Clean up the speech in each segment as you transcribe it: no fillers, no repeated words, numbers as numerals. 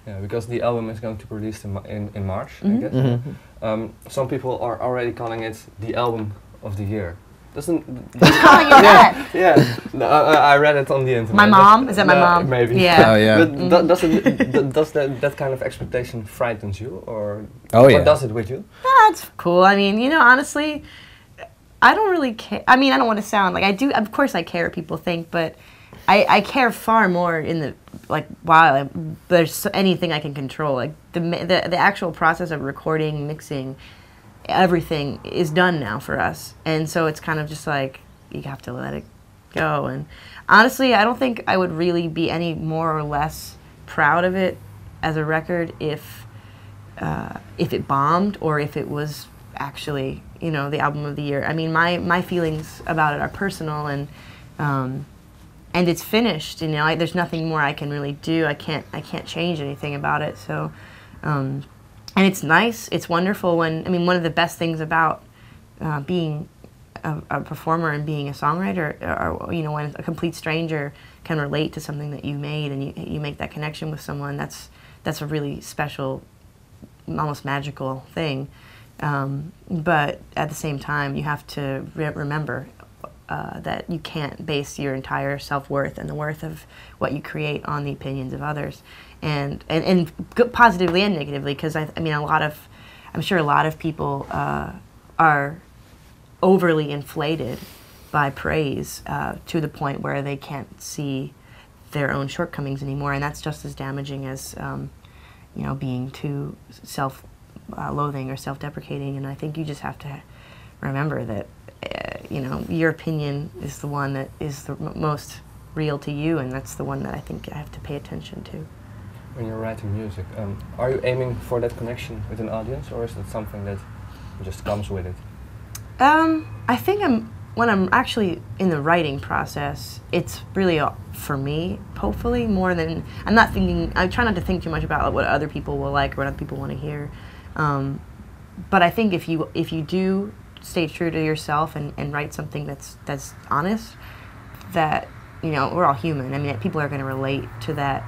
Yeah, because the album is going to be released in March, I guess. Some people are already calling it the album of the year. Doesn't Who's calling it that? Yeah, no, I read it on the internet. My mom? Is that my mom? Maybe. Yeah. Oh yeah. But does that kind of expectation frightens you, or Oh yeah. what does it with you? That's cool. I mean, you know, honestly, I don't really care. I mean, I don't want to sound like I do. Of course, I care what people think, but I care far more in the wow. There's anything I can control. Like the actual process of recording, mixing, everything is done now for us, and so it's kind of just like you have to let it go. And honestly, I don't think I would really be any more or less proud of it as a record if it bombed or if it was actually, you know, the album of the year. I mean, my feelings about it are personal, and it's finished. You know, there's nothing more I can really do. I can't change anything about it. So, and it's nice. It's wonderful when, I mean, one of the best things about being a performer and being a songwriter, or you know, when a complete stranger can relate to something that you made, and you make that connection with someone. That's a really special, almost magical thing. But at the same time, you have to remember that you can't base your entire self-worth and the worth of what you create on the opinions of others, and positively and negatively, because I mean, I'm sure a lot of people are overly inflated by praise to the point where they can't see their own shortcomings anymore, and that's just as damaging as you know, being too self-loathing or self-deprecating. And I think you just have to remember that you know, your opinion is the one that is the most real to you, and that's the one that I think I have to pay attention to. When you're writing music, are you aiming for that connection with an audience, or is it something that just comes with it? I think when I'm actually in the writing process, it's really for me, hopefully, more than, I try not to think too much about what other people will like or what other people want to hear. But I think if you do stay true to yourself and write something that's honest, that, you know, we're all human. I mean, people are going to relate to that,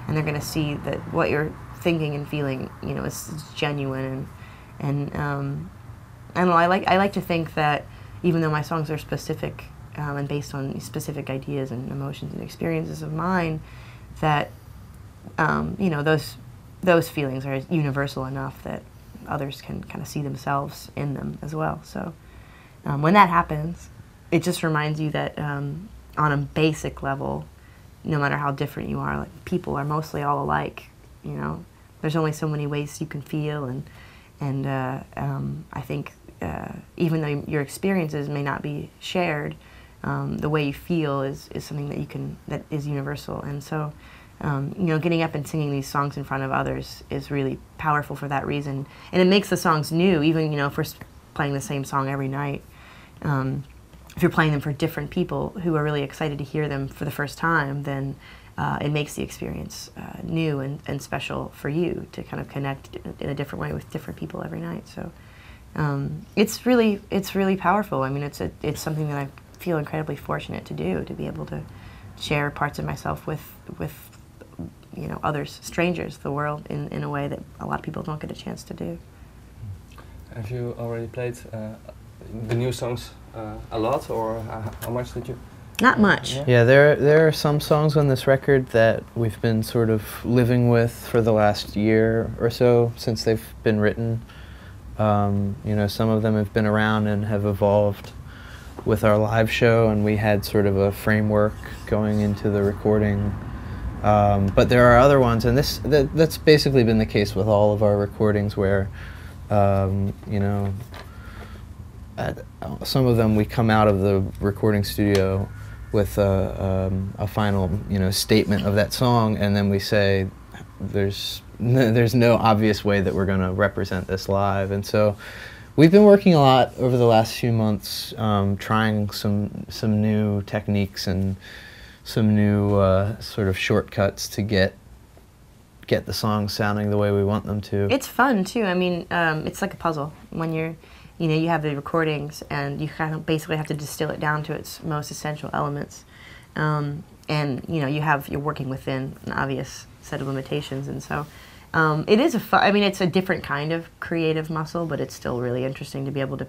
and they're going to see that what you're thinking and feeling, you know, is genuine. And I don't know, I like to think that even though my songs are specific and based on specific ideas and emotions and experiences of mine, that you know, those feelings are universal enough that others can kind of see themselves in them as well. So when that happens, it just reminds you that on a basic level, no matter how different you are, like, people are mostly all alike. You know, there's only so many ways you can feel, and I think even though your experiences may not be shared, the way you feel is something that is universal. And so, you know, getting up and singing these songs in front of others is really powerful for that reason, and it makes the songs new. Even, you know, if we're playing the same song every night, if you're playing them for different people who are really excited to hear them for the first time, then it makes the experience new and special for you to kind of connect in a different way with different people every night. So it's really powerful. I mean, it's something that I feel incredibly fortunate to do, to be able to share parts of myself with you know, others, strangers, the world, in a way that a lot of people don't get a chance to do. Have you already played the new songs a lot, or how much did you? Not much. Yeah, there are some songs on this record that we've been sort of living with for the last year or so since they've been written. You know, some of them have been around and have evolved with our live show, and we had sort of a framework going into the recording. But there are other ones, and that's basically been the case with all of our recordings, where you know, some of them we come out of the recording studio with a final, you know, statement of that song, and then we say there's no obvious way that we're going to represent this live. And so we've been working a lot over the last few months, trying some new techniques and some new sort of shortcuts to get the songs sounding the way we want them to. It's fun too. I mean, it's like a puzzle when you know, you have the recordings and you kind of basically have to distill it down to its most essential elements. And you know, you're working within an obvious set of limitations, and so it is I mean, it's a different kind of creative muscle, but it's still really interesting to be able to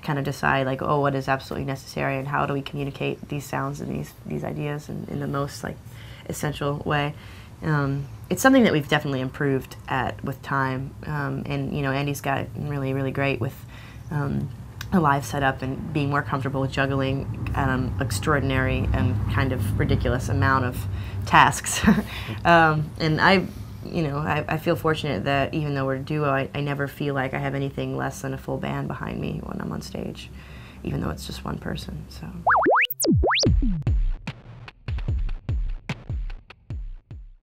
kind of decide, like, oh, what is absolutely necessary, and how do we communicate these sounds and these ideas in the most, like, essential way. It's something that we've definitely improved at with time, and, you know, Andy's got it really, really great with a live setup and being more comfortable with juggling extraordinary and kind of ridiculous amount of tasks. And I feel fortunate that even though we're a duo, I never feel like I have anything less than a full band behind me when I'm on stage, even though it's just one person. So.